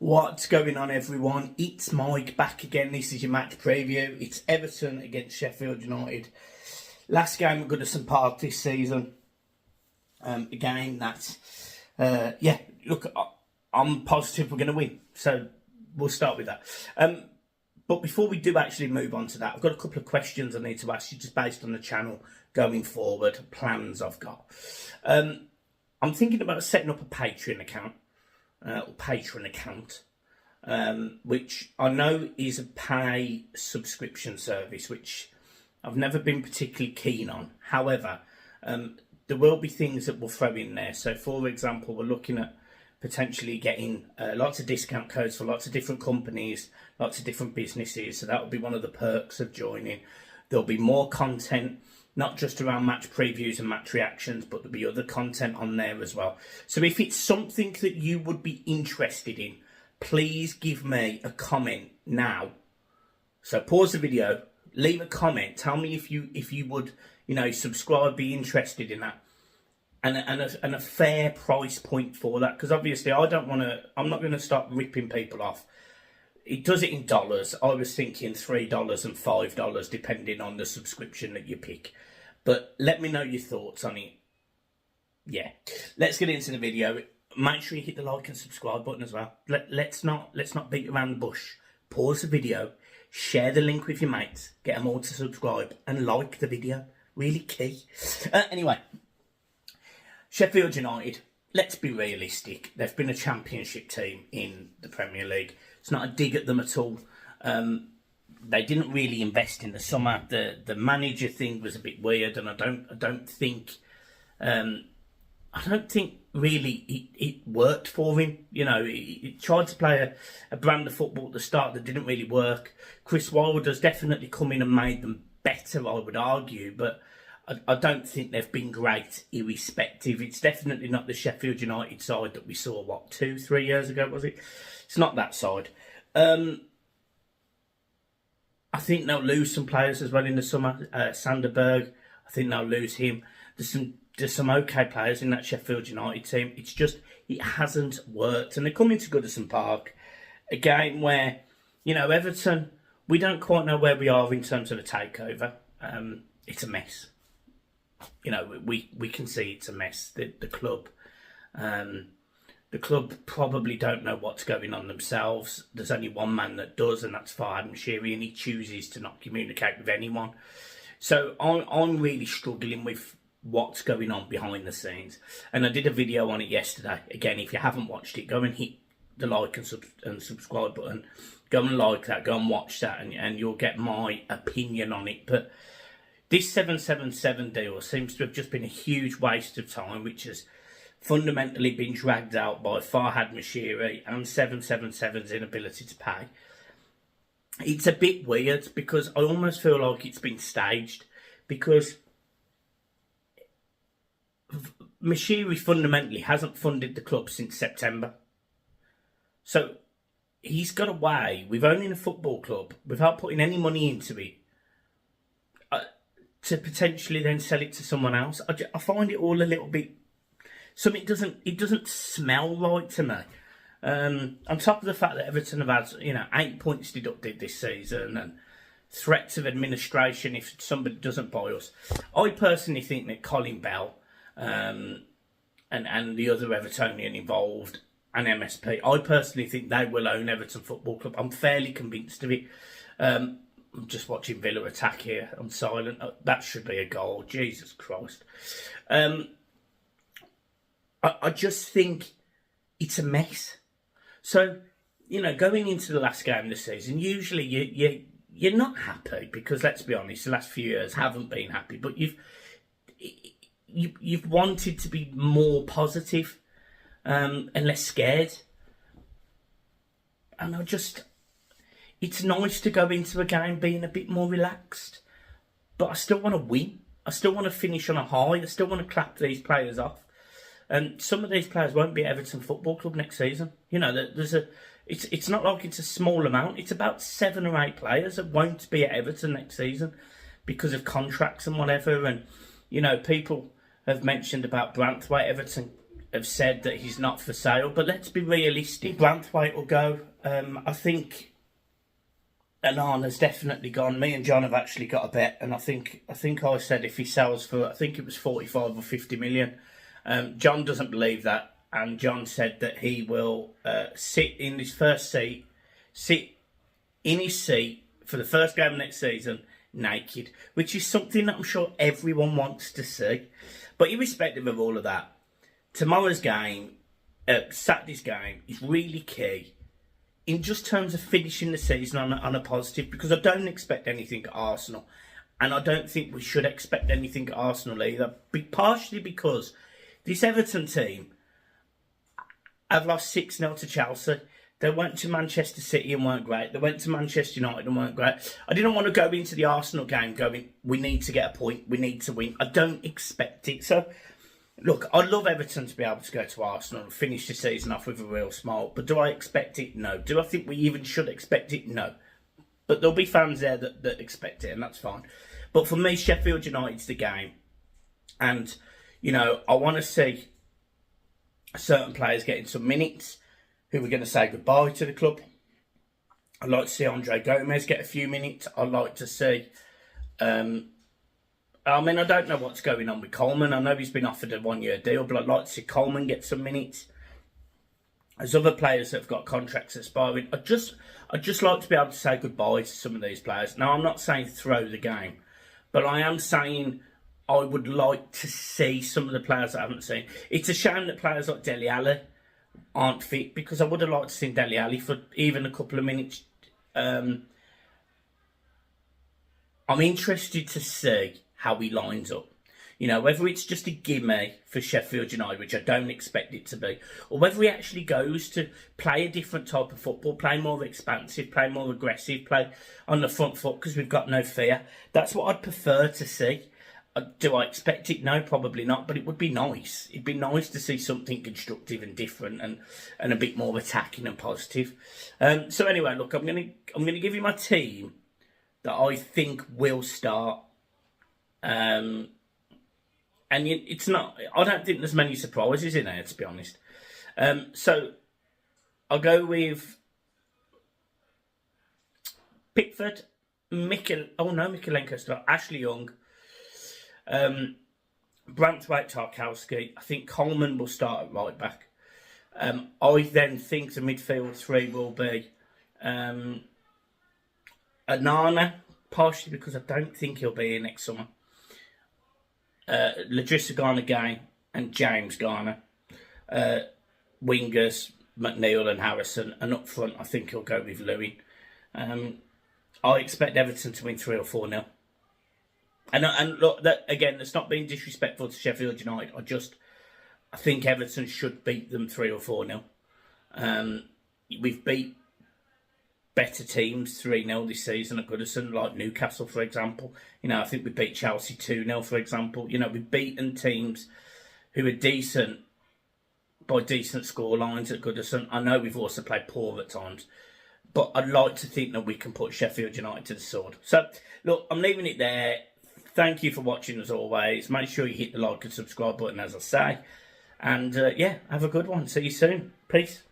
What's going on, everyone? It's Mike back again. This is your match preview. It's Everton against Sheffield United. Last game at Goodison Park this season. A game that, look, I'm positive we're going to win. So we'll start with that. But before we do actually move on to that, I've got a couple of questions I need to ask you just based on the channel going forward, plans I've got. I'm thinking about setting up a Patreon account. Which I know is a pay subscription service, which I've never been particularly keen on. However, there will be things that we'll throw in there. So, for example, we're looking at potentially getting lots of discount codes for lots of different companies, lots of different businesses. So that will be one of the perks of joining. There'll be more content, not just around match previews and match reactions, but there'll be other content on there as well. So if it's something that you would be interested in, please give me a comment now. So pause the video, leave a comment, tell me if you would, subscribe, be interested in that, and a fair price point for that. Because obviously I'm not going to start ripping people off. It does it in dollars. I was thinking $3 and $5, depending on the subscription that you pick. But let me know your thoughts on it. Yeah, let's get into the video. Make sure you hit the like and subscribe button as well. Let's not beat around the bush. Pause the video, share the link with your mates, get them all to subscribe and like the video. Really key. Anyway, Sheffield United. Let's be realistic. They've been a championship team in the Premier League. It's not a dig at them at all. They didn't really invest in the summer. The manager thing was a bit weird, and I don't think really it worked for him. He tried to play a brand of football at the start that didn't really work. Chris Wilder's definitely come in and made them better, I would argue, but I don't think they've been great irrespective. It's definitely not the Sheffield United side that we saw, 2-3 years ago, was it? It's not that side. I think they'll lose some players as well in the summer. Sanderberg, I think they'll lose him. There's some okay players in that Sheffield United team. It's just, it hasn't worked. And they're coming to Goodison Park, a game where, Everton, we don't quite know where we are in terms of a takeover. It's a mess. We can see it's a mess. The club probably don't know what's going on themselves. There's only one man that does, and that's Farhad Moshiri, and he chooses to not communicate with anyone. So I'm really struggling with what's going on behind the scenes. And I did a video on it yesterday. Again, if you haven't watched it, go and hit the like and subscribe button. Go and like that, go and watch that, and you'll get my opinion on it. But this 777 deal seems to have just been a huge waste of time, which has fundamentally been dragged out by Farhad Moshiri and 777's inability to pay. It's a bit weird because I almost feel like it's been staged, because Moshiri fundamentally hasn't funded the club since September. So he's got away with owning a football club without putting any money into it, to potentially then sell it to someone else. I find it all a little bit... It doesn't smell right to me. On top of the fact that Everton have had 8 points deducted this season, and threats of administration if somebody doesn't buy us. I personally think that Colin Bell and the other Evertonian involved, and MSP, I personally think they will own Everton Football Club. I'm fairly convinced of it. I'm just watching Villa attack here. I'm silent. That should be a goal. Jesus Christ. I just think it's a mess. So, going into the last game of the season, usually you're not happy, because let's be honest, the last few years haven't been happy, but you've wanted to be more positive and less scared. And it's nice to go into a game being a bit more relaxed, but I still want to win. I still want to finish on a high. I still want to clap these players off. And some of these players won't be at Everton Football Club next season. It's not like it's a small amount. It's about 7 or 8 players that won't be at Everton next season because of contracts and whatever. And, people have mentioned about Branthwaite. Everton have said that he's not for sale, but let's be realistic. Branthwaite will go. I think Onana's definitely gone. Me and John have actually got a bet, and I think I said if he sells for, I think it was 45 or 50 million. John doesn't believe that, and John said that he will sit in his seat for the first game of next season naked, which is something that I'm sure everyone wants to see. But irrespective of all of that, tomorrow's game, Saturday's game, is really key in just terms of finishing the season on a positive, because I don't expect anything at Arsenal, and I don't think we should expect anything at Arsenal either, partially because this Everton team have lost 6-0 to Chelsea. They went to Manchester City and weren't great. They went to Manchester United and weren't great. I didn't want to go into the Arsenal game going, we need to get a point, we need to win. I don't expect it. So, look, I'd love Everton to be able to go to Arsenal and finish the season off with a real smile. But do I expect it? No. Do I think we even should expect it? No. But there'll be fans there that expect it, and that's fine. But for me, Sheffield United's the game. And, you know, I want to see certain players getting some minutes who we're going to say goodbye to the club. I'd like to see Andre Gomez get a few minutes. I'd like to see... I don't know what's going on with Coleman. I know he's been offered a one-year deal, but I'd like to see Coleman get some minutes. There's other players that have got contracts expiring. I'd just like to be able to say goodbye to some of these players. Now, I'm not saying throw the game, but I am saying I would like to see some of the players I haven't seen. It's a shame that players like Dele Alli aren't fit, because I would have liked to see Dele Alli for even a couple of minutes. I'm interested to see how he lines up. You know, whether it's just a gimme for Sheffield United, which I don't expect it to be, or whether he actually goes to play a different type of football, play more expansive, play more aggressive, play on the front foot because we've got no fear. That's what I'd prefer to see. Do I expect it? No, probably not, but it would be nice. It'd be nice to see something constructive and different and a bit more attacking and positive. So anyway, look, I'm gonna give you my team that I think will start. And it's not, I don't think there's many surprises in there, to be honest. So I'll go with Pickford, Mikalenko, Ashley Young, Branthwaite, Tarkowski. I think Coleman will start at right back. I then think the midfield three will be Onana, partially because I don't think he'll be here next summer. Ladrissa Garner again, and James Garner. Wingers, McNeil and Harrison, and up front I think he'll go with Louis. I expect Everton to win 3 or 4-0. And look, that again, that's not being disrespectful to Sheffield United. I think Everton should beat them 3 or 4-0. We've beat better teams 3-0 this season at Goodison, like Newcastle, for example. You know, I think we beat Chelsea 2-0, for example. You know, we've beaten teams who are decent by decent score lines at Goodison. I know we've also played poor at times, but I'd like to think that we can put Sheffield United to the sword. So, look, I'm leaving it there. Thank you for watching as always. Make sure you hit the like and subscribe button, as I say. And, yeah, have a good one. See you soon. Peace.